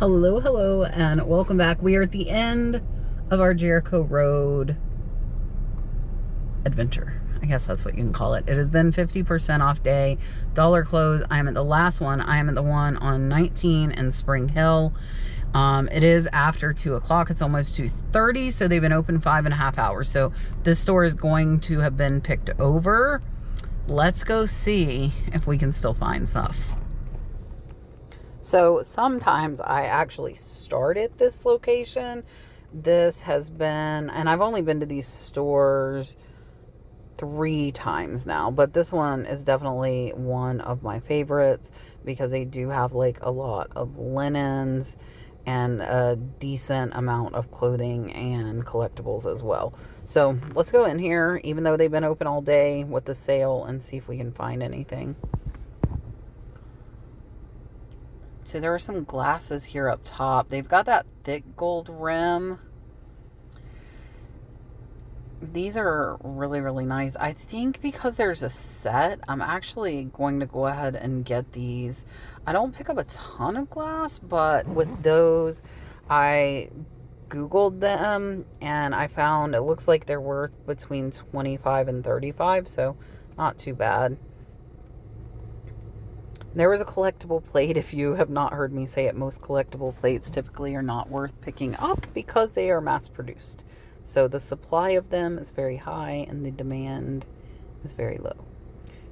Hello, hello, and welcome back. We are at the end of our Jericho Road adventure. I guess that's what you can call it. It has been 50% off day, dollar close. I am at the last one. I am at the one on 19 in Spring Hill. It is after 2 o'clock. It's almost 2:30, so they've been open 5.5 hours. So this store is going to have been picked over. Let's go see if we can still find stuff. So sometimes I actually start at this location. This has been, and I've only been to these stores 3 times now, but this one is definitely one of my favorites because they do have like a lot of linens and a decent amount of clothing and collectibles as well. So let's go in here, even though they've been open all day with the sale, and see if we can find anything. So there are some glasses here up top. They've got that thick gold rim. These are really, really nice. I think because there's a set, I'm actually going to go ahead and get these. I don't pick up a ton of glass, but with those, I Googled them and I found it looks like they're worth between 25 and 35, so not too bad. There was a collectible plate. If you have not heard me say it, most collectible plates typically are not worth picking up because they are mass produced. So the supply of them is very high and the demand is very low.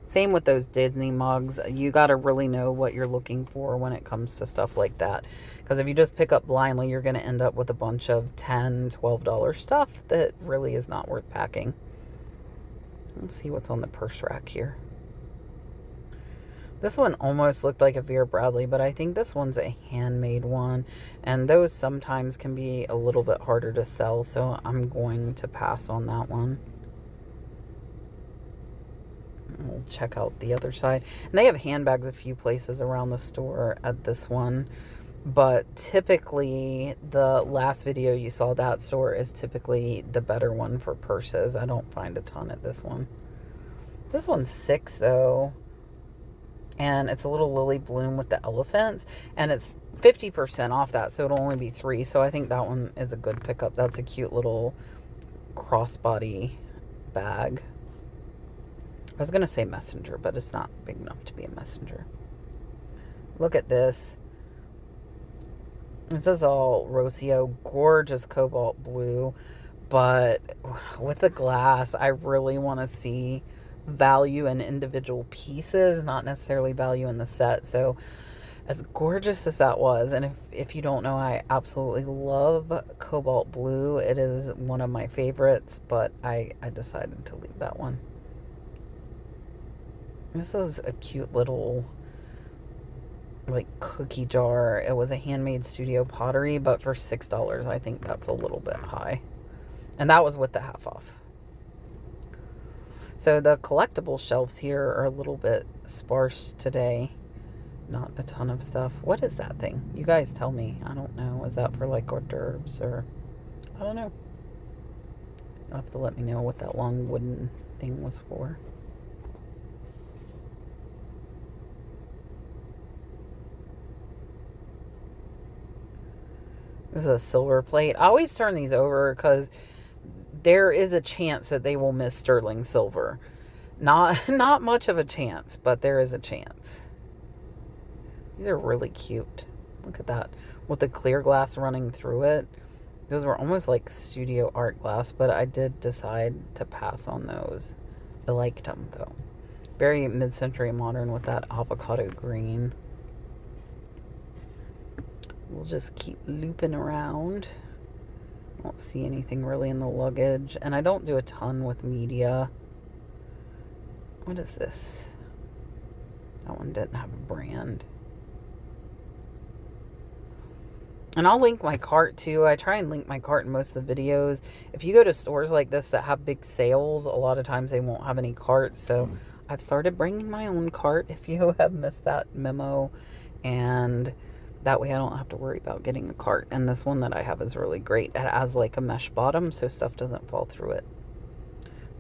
Same with those Disney mugs. You got to really know what you're looking for when it comes to stuff like that. Because if you just pick up blindly, you're going to end up with a bunch of $10, $12 stuff that really is not worth packing. Let's see what's on the purse rack here. This one almost looked like a Vera Bradley, but I think this one's a handmade one. And those sometimes can be a little bit harder to sell, so I'm going to pass on that one. We'll check out the other side. And they have handbags a few places around the store at this one. But typically, the last video you saw, that store is typically the better one for purses. I don't find a ton at this one. This one's $6 though. And it's a little lily bloom with the elephants, and it's 50% off that, so it'll only be $3. So I think that one is a good pickup. That's a cute little crossbody bag. I was gonna say messenger, but it's not big enough to be a messenger. Look at this. This is all Rocio, gorgeous cobalt blue, but with the glass, I really want to see value in individual pieces, not necessarily value in the set. So as gorgeous as that was, and if you don't know, I absolutely love cobalt blue. It is one of my favorites, but I decided to leave that one. This is a cute little like cookie jar. It was a handmade studio pottery, but for $6, I think that's a little bit high, and that was with the half off. So the collectible shelves here are a little bit sparse today. Not a ton of stuff. What is that thing? You guys tell me. I don't know. Is that for like hors d'oeuvres or... I don't know. You'll have to let me know what that long wooden thing was for. This is a silver plate. I always turn these over because there is a chance that they will miss sterling silver. Not much of a chance, but there is a chance. These are really cute. Look at that. With the clear glass running through it. Those were almost like studio art glass, but I did decide to pass on those. I liked them though. Very mid-century modern with that avocado green. We'll just keep looping around. I don't see anything really in the luggage, and I don't do a ton with media. What is this? That one didn't have a brand. And I'll link my cart too. I try and link my cart in most of the videos. If you go to stores like this that have big sales, a lot of times they won't have any carts. So I've started bringing my own cart if you have missed that memo. And that way I don't have to worry about getting a cart. And this one that I have is really great. It has like a mesh bottom so stuff doesn't fall through it.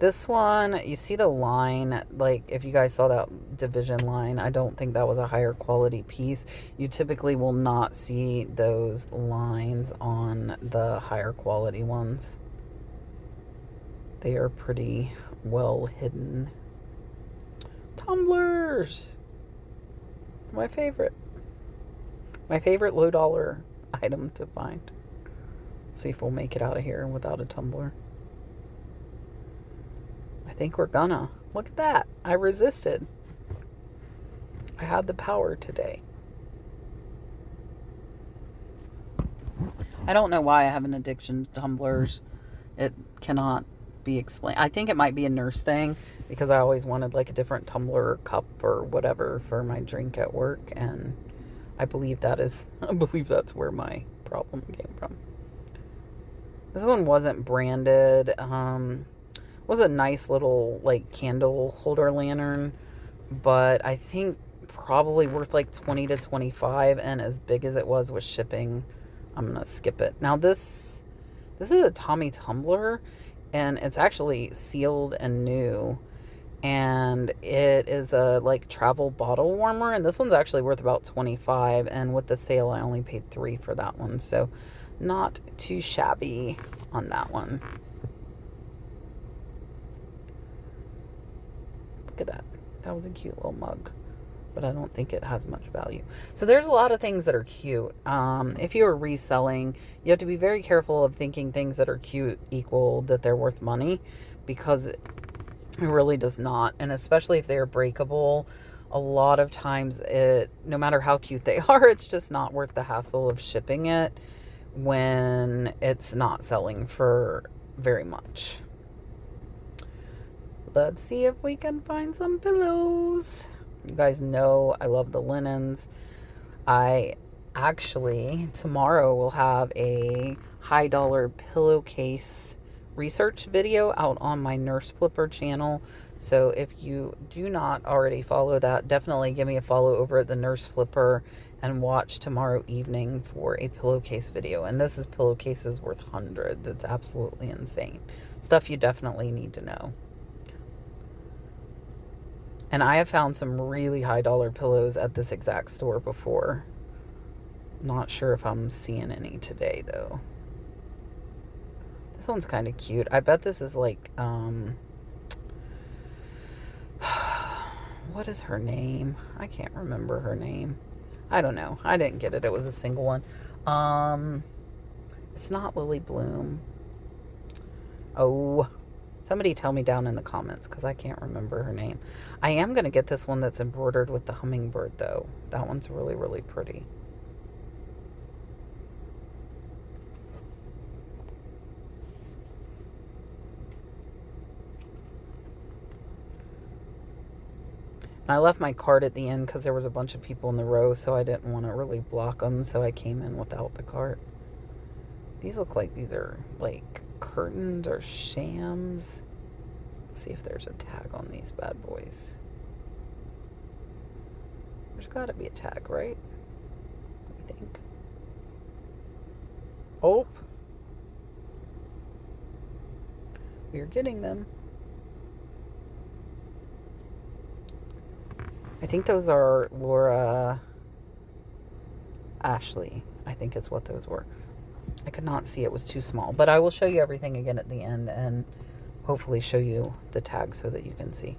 This one, you see the line, like if you guys saw that division line, I don't think that was a higher quality piece. You typically will not see those lines on the higher quality ones. They are pretty well hidden. Tumblers! My favorite. My favorite low dollar item to find. See if we'll make it out of here without a tumbler. I think we're gonna. Look at that. I resisted. I had the power today. I don't know why I have an addiction to tumblers. It cannot be explained. I think it might be a nurse thing because I always wanted like a different tumbler or cup or whatever for my drink at work, and I believe that's where my problem came from. This one wasn't branded. Was a nice little like candle holder lantern, but I think probably worth like 20 to 25, and as big as it was with shipping, I'm gonna skip it. Now this is a Tommy tumbler, and it's actually sealed and new, and it is a like travel bottle warmer, and this one's actually worth about 25, and with the sale I only paid 3 for that one, so not too shabby on that one. Look at that. That was a cute little mug, but I don't think it has much value. So there's a lot of things that are cute. If you're reselling, you have to be very careful of thinking things that are cute equal that they're worth money, because it really does not. And especially if they are breakable, a lot of times no matter how cute they are, it's just not worth the hassle of shipping it when it's not selling for very much. Let's see if we can find some pillows. You guys know I love the linens. I actually, tomorrow, will have a high dollar pillowcase research video out on my Nurse Flipper channel. So if you do not already follow that, definitely give me a follow over at the Nurse Flipper and watch tomorrow evening for a pillowcase video. And this is pillowcases worth hundreds. It's absolutely insane. Stuff you definitely need to know. And I have found some really high dollar pillows at this exact store before. Not sure if I'm seeing any today though. This one's kind of cute. I bet this is like, what is her name? I can't remember her name. I don't know. I didn't get it. It was a single one. It's not Lily Bloom. Oh, somebody tell me down in the comments because I can't remember her name. I am going to get this one that's embroidered with the hummingbird though. That one's really, really pretty. I left my cart at the end because there was a bunch of people in the row, so I didn't want to really block them, so I came in without the cart. These look like these are like curtains or shams. Let's see if there's a tag on these bad boys. There's got to be a tag, right? I think. Oh, we're getting them. I think those are Laura Ashley. I think is what those were. I could not see, it was too small, but I will show you everything again at the end and hopefully show you the tag so that you can see.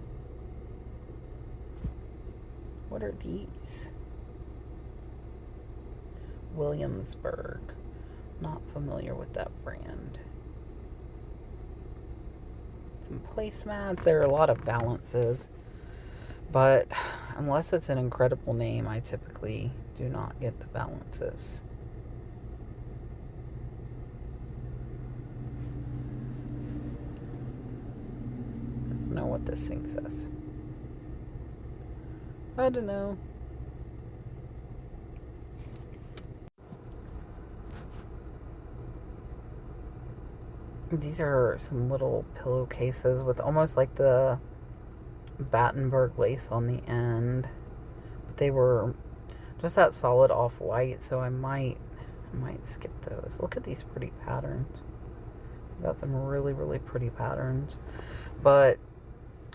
What are these? Williamsburg. Not familiar with that brand. Some placemats. There are a lot of balances, but unless it's an incredible name, I typically do not get the balances. I don't know what this thing says. I don't know. These are some little pillowcases with almost like the Battenberg lace on the end. But they were just that solid off-white, so I might skip those. Look at these pretty patterns. Got some really, really pretty patterns. But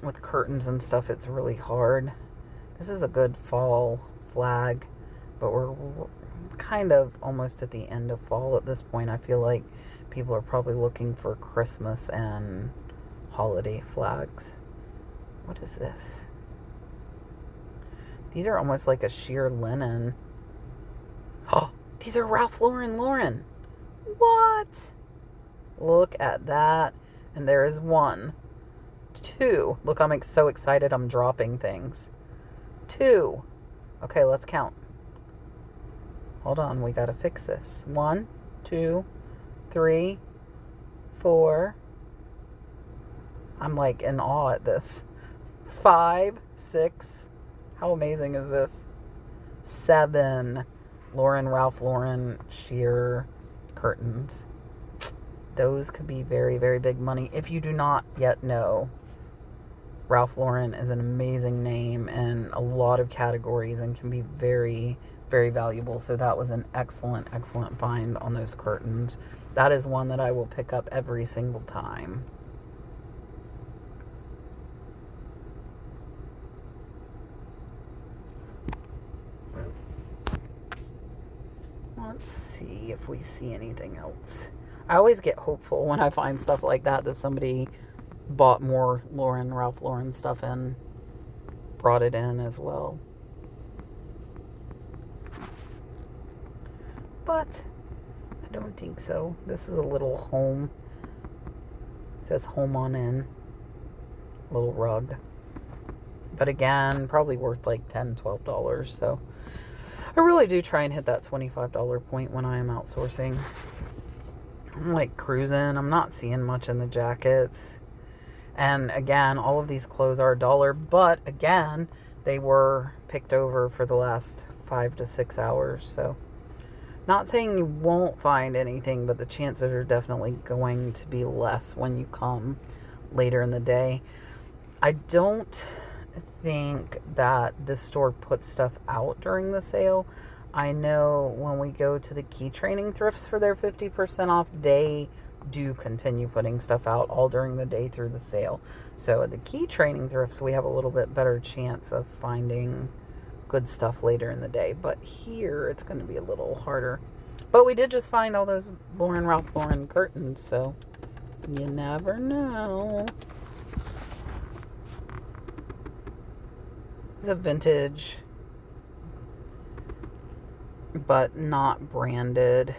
with curtains and stuff, it's really hard. This is a good fall flag, but we're kind of almost at the end of fall at this point. I feel like people are probably looking for Christmas and holiday flags. What is this? These are almost like a sheer linen. Oh, these are Ralph Lauren. What? Look at that. And there is 1, 2. Look, I'm so excited I'm dropping things. 2. Okay, let's count. Hold on, we gotta fix this. 1, 2, 3, 4. I'm like in awe at this. 5, 6. How amazing is this? 7 Ralph Lauren sheer curtains. Those could be very, very big money. If you do not yet know, Ralph Lauren is an amazing name in a lot of categories and can be very, very valuable. So that was an excellent, excellent find on those curtains. That is one that I will pick up every single time. Let's see if we see anything else. I always get hopeful when I find stuff like that somebody bought more Ralph Lauren stuff and brought it in as well. But I don't think so. This is a little home. It says home on in. Little rug. But again, probably worth like $10, $12. So I really do try and hit that $25 point when I am outsourcing. I'm like cruising. I'm not seeing much in the jackets. And again, all of these clothes are $1. But again, they were picked over for the last 5 to 6 hours. So not saying you won't find anything, but the chances are definitely going to be less when you come later in the day. I don't think that this store puts stuff out during the sale. I know when we go to the key training thrifts for their 50% off, they do continue putting stuff out all during the day through the sale. So at the key training thrifts, we have a little bit better chance of finding good stuff later in the day. But here, it's going to be a little harder. But we did just find all those Ralph Lauren curtains, so you never know. It's a vintage, but not branded.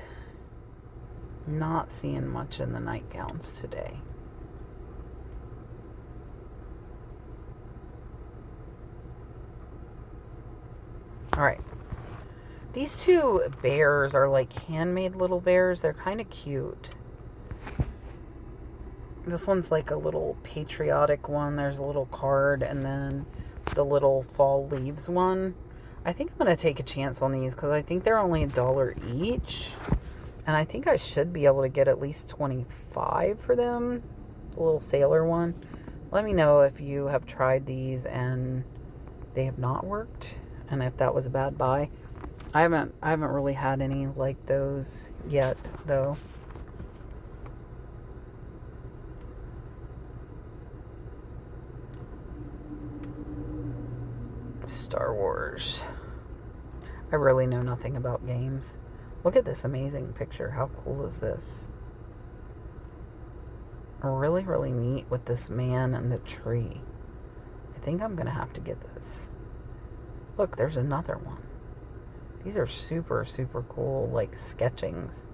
Not seeing much in the nightgowns today. All right. These two bears are like handmade little bears. They're kind of cute. This one's like a little patriotic one. There's a little card, and then the little fall leaves one. I think I'm going to take a chance on these because I think they're only $1 each. And I think I should be able to get at least 25 for them. The little sailor one. Let me know if you have tried these and they have not worked, and if that was a bad buy. I haven't really had any like those yet, though. Star Wars. I really know nothing about games. Look at this amazing picture. How cool is this? Really, really neat with this man and the tree. I think I'm going to have to get this. Look, there's another one. These are super, super cool, like sketchings.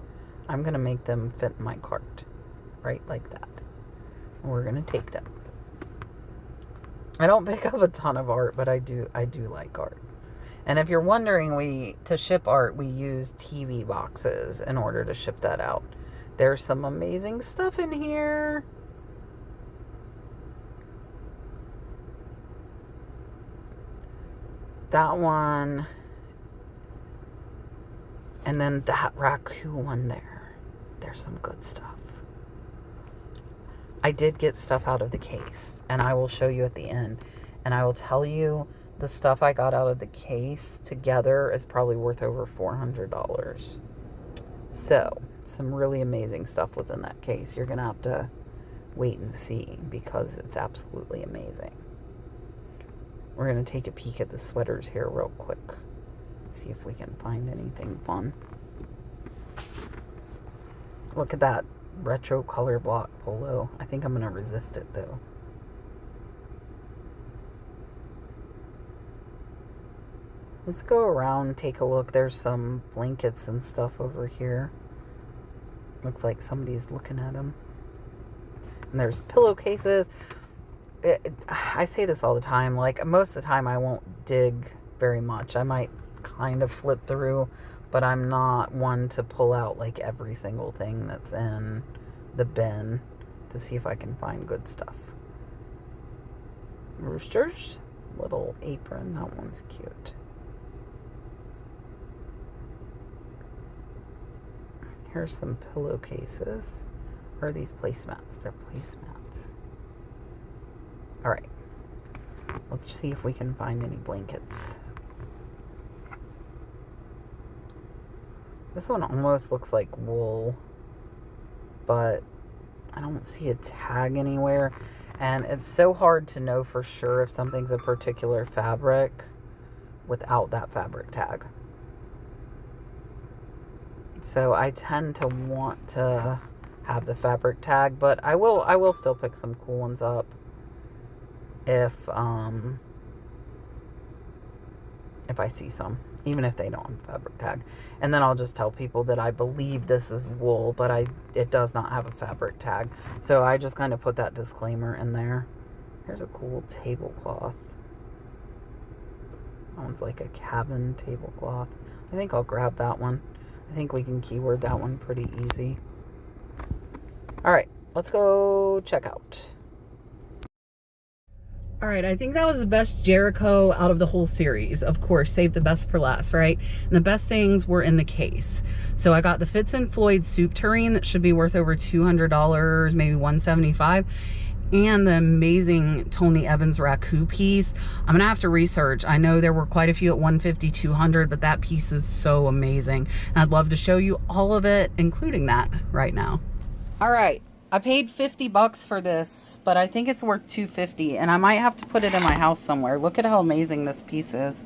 I'm going to make them fit in my cart. Right like that. And we're going to take them. I don't pick up a ton of art, but I do like art. And if you're wondering, to ship art, we use TV boxes in order to ship that out. There's some amazing stuff in here. That one. And then that raccoon one there. There's some good stuff. I did get stuff out of the case, and I will show you at the end. And I will tell you, the stuff I got out of the case together is probably worth over $400. So, Some really amazing stuff was in that case. You're going to have to wait and see because it's absolutely amazing. We're going to take a peek at the sweaters here real quick. See if we can find anything fun. Look at that retro color block polo. I think I'm going to resist it though. Let's go around and take a look. There's some blankets and stuff over here. Looks like somebody's looking at them. And there's pillowcases. I say this all the time. Like, most of the time I won't dig very much. I might kind of flip through, but I'm not one to pull out like every single thing that's in the bin to see if I can find good stuff. Roosters. Little apron. That one's cute. Here's some pillowcases. Or are these placemats? They're placemats. Alright. Let's see if we can find any blankets. This one almost looks like wool, but I don't see a tag anywhere. And it's so hard to know for sure if something's a particular fabric without that fabric tag. So I tend to want to have the fabric tag, but I will still pick some cool ones up if I see some, even if they don't have a fabric tag. And then I'll just tell people that I believe this is wool, but it does not have a fabric tag. So I just kind of put that disclaimer in there. Here's a cool tablecloth. That one's like a cabin tablecloth. I think I'll grab that one. I think we can keyword that one pretty easy. All right, let's go check out. All right, I think that was the best Jericho out of the whole series. Of course, save the best for last, right? And the best things were in the case. So I got the Fitz and Floyd soup tureen that should be worth over $200, maybe $175. And the amazing Tony Evans Raku piece. I'm gonna have to research. I know there were quite a few at $150, $200, but that piece is so amazing. And I'd love to show you all of it, including that right now. All right, I paid $50 for this, but I think it's worth $250, and I might have to put it in my house somewhere. Look at how amazing this piece is.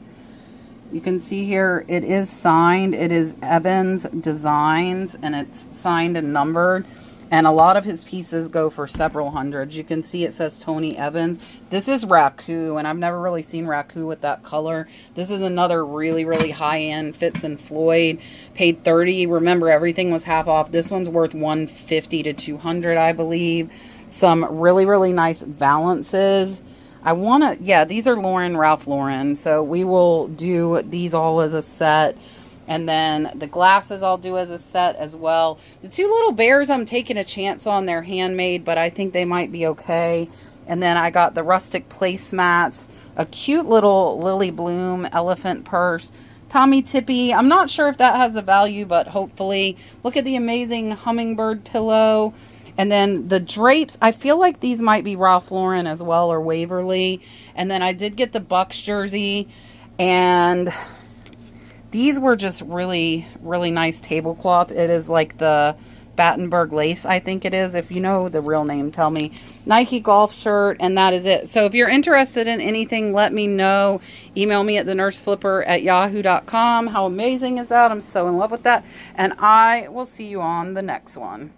You can see here, it is signed. It is Evans Designs, and it's signed and numbered. And a lot of his pieces go for several hundreds. You can see it says Tony Evans. This is Raku, and I've never really seen Raku with that color. This is another really, really high-end Fitz and Floyd. Paid $30. Remember, everything was half off. This one's worth $150 to $200, I believe. Some really, really nice balances. I want to, yeah, these are Ralph Lauren. So we will do these all as a set. And then the glasses I'll do as a set as well. The two little bears I'm taking a chance on. They're handmade, but I think they might be okay. And then I got the rustic placemats, a cute little Lily Bloom elephant purse, Tommy Tippy. I'm not sure if that has a value, but hopefully. Look at the amazing hummingbird pillow. And then the drapes, I feel like these might be Ralph Lauren as well, or Waverly. And then I did get the Bucks jersey, and these were just really, really nice tablecloth. It is like the Battenberg lace, I think it is. If you know the real name, tell me. Nike golf shirt, and that is it. So if you're interested in anything, let me know. Email me at thenurseflipper@yahoo.com. How amazing is that? I'm so in love with that. And I will see you on the next one.